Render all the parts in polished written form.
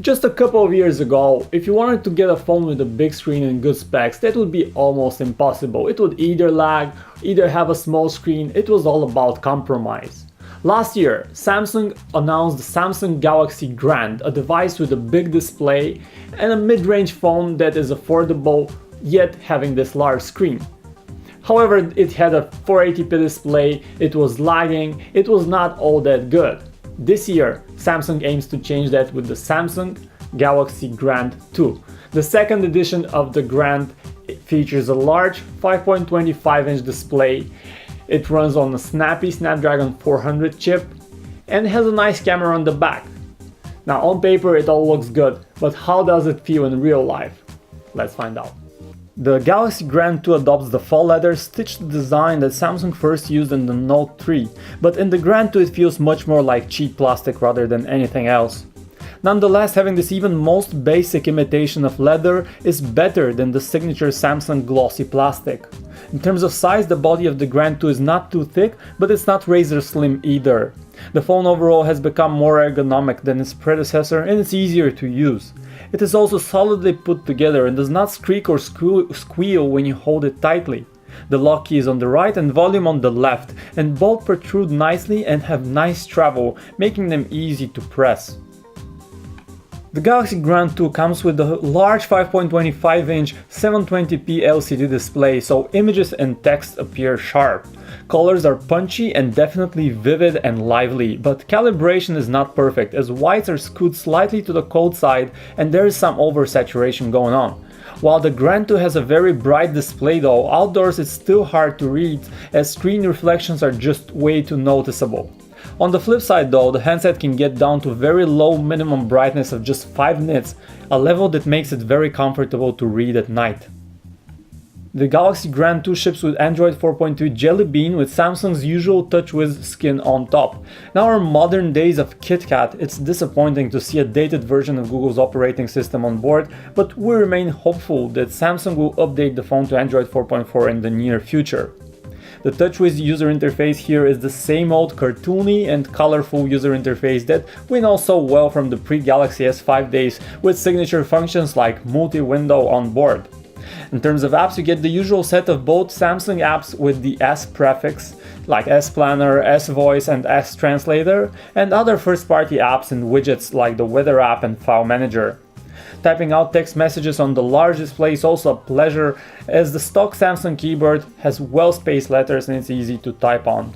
Just a couple of years ago, if you wanted to get a phone with a big screen and good specs, that would be almost impossible. It would either lag, either have a small screen, it was all about compromise. Last year, Samsung announced the Samsung Galaxy Grand, a device with a big display and a mid-range phone that is affordable, yet having this large screen. However, it had a 480p display, it was lagging, it was not all that good. This year, Samsung aims to change that with the Samsung Galaxy Grand 2. The second edition of the Grand features a large 5.25-inch display. It runs on a snappy Snapdragon 400 chip and has a nice camera on the back. Now on paper it all looks good, but how does it feel in real life? Let's find out. The Galaxy Grand 2 adopts the faux leather stitched design that Samsung first used in the Note 3, but in the Grand 2 it feels much more like cheap plastic rather than anything else. Nonetheless, having this even most basic imitation of leather is better than the signature Samsung glossy plastic. In terms of size, the body of the Grand 2 is not too thick, but it's not razor slim either. The phone overall has become more ergonomic than its predecessor and it's easier to use. It is also solidly put together and does not squeak or squeal when you hold it tightly. The lock key is on the right and volume on the left, and both protrude nicely and have nice travel, making them easy to press. The Galaxy Grand 2 comes with a large 5.25-inch 720p LCD display, so images and text appear sharp. Colors are punchy and definitely vivid and lively, but calibration is not perfect as whites are skewed slightly to the cold side and there is some oversaturation going on. While the Grand 2 has a very bright display though, outdoors it's still hard to read as screen reflections are just way too noticeable. On the flip side though, the handset can get down to very low minimum brightness of just 5 nits, a level that makes it very comfortable to read at night. The Galaxy Grand 2 ships with Android 4.2 Jelly Bean with Samsung's usual TouchWiz skin on top. In our modern days of KitKat, it's disappointing to see a dated version of Google's operating system on board, but we remain hopeful that Samsung will update the phone to Android 4.4 in the near future. The TouchWiz user interface here is the same old cartoony and colorful user interface that we know so well from the pre-Galaxy S5 days with signature functions like multi-window on board. In terms of apps, you get the usual set of both Samsung apps with the S prefix, like S Planner, S Voice and S Translator, and other first-party apps and widgets like the Weather app and File Manager. Typing out text messages on the large display is also a pleasure as the stock Samsung keyboard has well-spaced letters and it's easy to type on.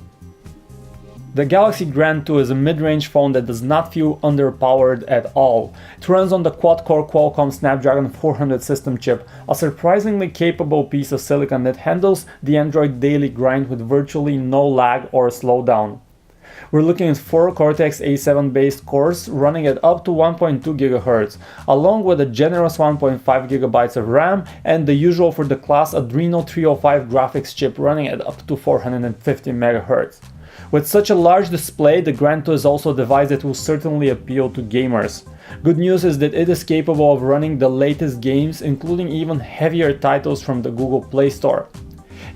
The Galaxy Grand 2 is a mid-range phone that does not feel underpowered at all. It runs on the quad-core Qualcomm Snapdragon 400 system chip, a surprisingly capable piece of silicon that handles the Android daily grind with virtually no lag or slowdown. We're looking at 4 Cortex-A7 based cores running at up to 1.2 GHz, along with a generous 1.5 GB of RAM and the usual for the class Adreno 305 graphics chip running at up to 450 MHz. With such a large display, the Grand 2 is also a device that will certainly appeal to gamers. Good news is that it is capable of running the latest games, including even heavier titles from the Google Play Store.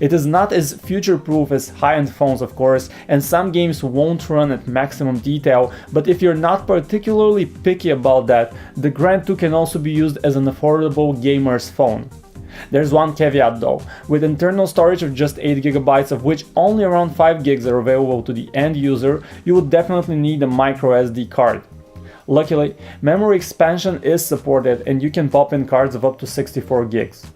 It is not as future-proof as high-end phones of course, and some games won't run at maximum detail, but if you're not particularly picky about that, the Grand 2 can also be used as an affordable gamer's phone. There's one caveat though, with internal storage of just 8 GB of which only around 5 gigs are available to the end user, you would definitely need a micro SD card. Luckily, memory expansion is supported and you can pop in cards of up to 64 gigs.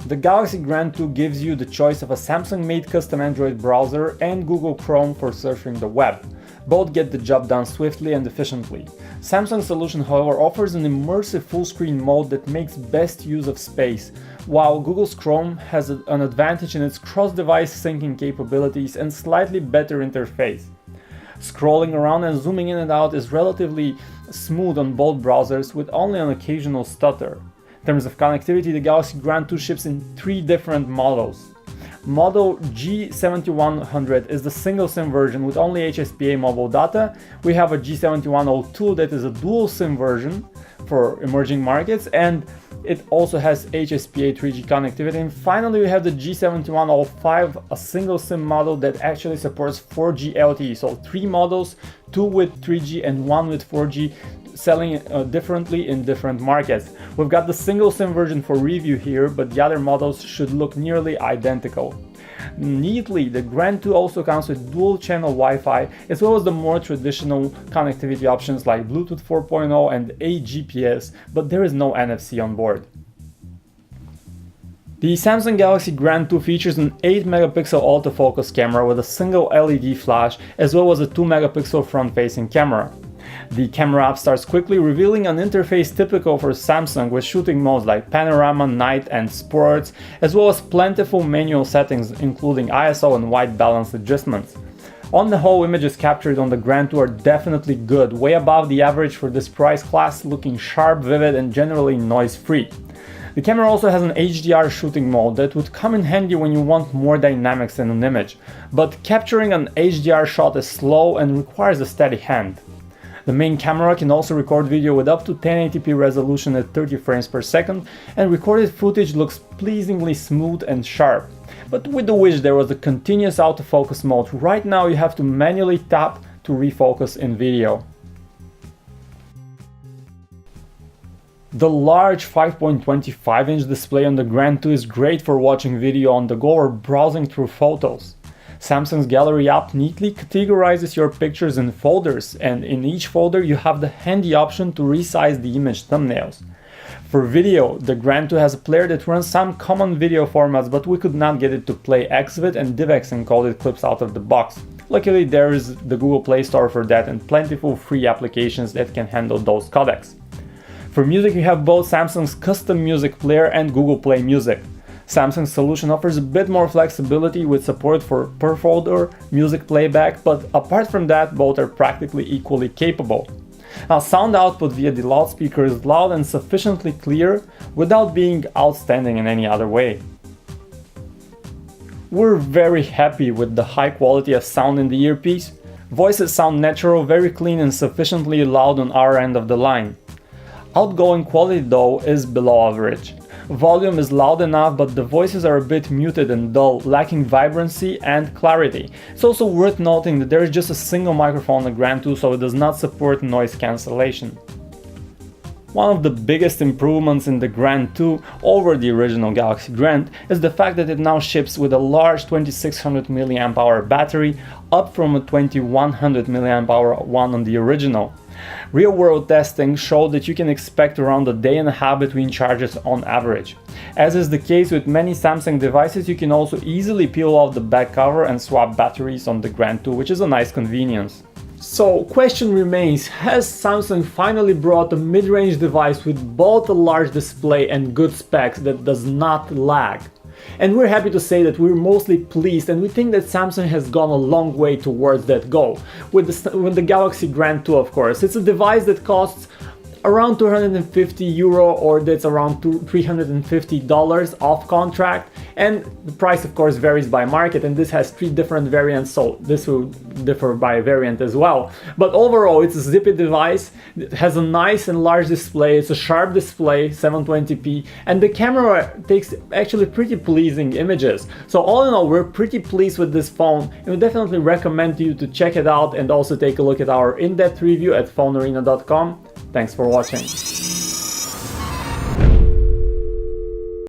The Galaxy Grand 2 gives you the choice of a Samsung-made custom Android browser and Google Chrome for surfing the web. Both get the job done swiftly and efficiently. Samsung's solution, however, offers an immersive full-screen mode that makes best use of space, while Google's Chrome has an advantage in its cross-device syncing capabilities and slightly better interface. Scrolling around and zooming in and out is relatively smooth on both browsers with only an occasional stutter. In terms of connectivity, the Galaxy Grand 2 ships in 3 different models. Model G7100 is the single SIM version with only HSPA mobile data. We have a G7102 that is a dual SIM version for emerging markets, and it also has HSPA 3G connectivity. And finally we have the G7105, a single SIM model that actually supports 4G LTE, so 3 models, 2 with 3G and 1 with 4G, selling differently in different markets. We've got the single SIM version for review here, but the other models should look nearly identical. Neatly, the Grand 2 also comes with dual channel Wi-Fi as well as the more traditional connectivity options like Bluetooth 4.0 and AGPS, but there is no NFC on board. The Samsung Galaxy Grand 2 features an 8-megapixel autofocus camera with a single LED flash as well as a 2-megapixel front-facing camera. The camera app starts quickly, revealing an interface typical for Samsung with shooting modes like Panorama, Night and Sports, as well as plentiful manual settings including ISO and white balance adjustments. On the whole, images captured on the Grand 2 are definitely good, way above the average for this price class, looking sharp, vivid and generally noise-free. The camera also has an HDR shooting mode that would come in handy when you want more dynamics in an image, but capturing an HDR shot is slow and requires a steady hand. The main camera can also record video with up to 1080p resolution at 30 frames per second, and recorded footage looks pleasingly smooth and sharp. But with the wish there was a continuous autofocus mode, right now you have to manually tap to refocus in video. The large 5.25-inch display on the Grand 2 is great for watching video on the go or browsing through photos. Samsung's Gallery app neatly categorizes your pictures in folders, and in each folder you have the handy option to resize the image thumbnails. For video, the Grand 2 has a player that runs some common video formats, but we could not get it to play Xvid and DivX encoded clips out of the box. Luckily, there is the Google Play Store for that and plentiful free applications that can handle those codecs. For music, you have both Samsung's custom music player and Google Play Music. Samsung's solution offers a bit more flexibility with support for per-folder music playback, but apart from that, both are practically equally capable. Now, sound output via the loudspeaker is loud and sufficiently clear without being outstanding in any other way. We're very happy with the high quality of sound in the earpiece. Voices sound natural, very clean and sufficiently loud on our end of the line. Outgoing quality though is below average. Volume is loud enough, but the voices are a bit muted and dull, lacking vibrancy and clarity. It's also worth noting that there is just a single microphone on the Grand 2, so it does not support noise cancellation. One of the biggest improvements in the Grand 2 over the original Galaxy Grand is the fact that it now ships with a large 2600 mAh battery, up from a 2100 mAh one on the original. Real-world testing showed that you can expect around a day and a half between charges on average. As is the case with many Samsung devices, you can also easily peel off the back cover and swap batteries on the Grand 2, which is a nice convenience. So, question remains, has Samsung finally brought a mid-range device with both a large display and good specs that does not lag? And we're happy to say that we're mostly pleased, and we think that Samsung has gone a long way towards that goal. With the Galaxy Grand 2, of course. It's a device that costs around €250 or that's around $350 off contract, and the price of course varies by market, and this has 3 different variants, so this will differ by variant as well. But overall it's a zippy device. It has a nice and large display, it's a sharp display, 720p, and the camera takes actually pretty pleasing images. So all in all, we're pretty pleased with this phone, and we definitely recommend you to check it out and also take a look at our in-depth review at phonearena.com. Thanks for watching.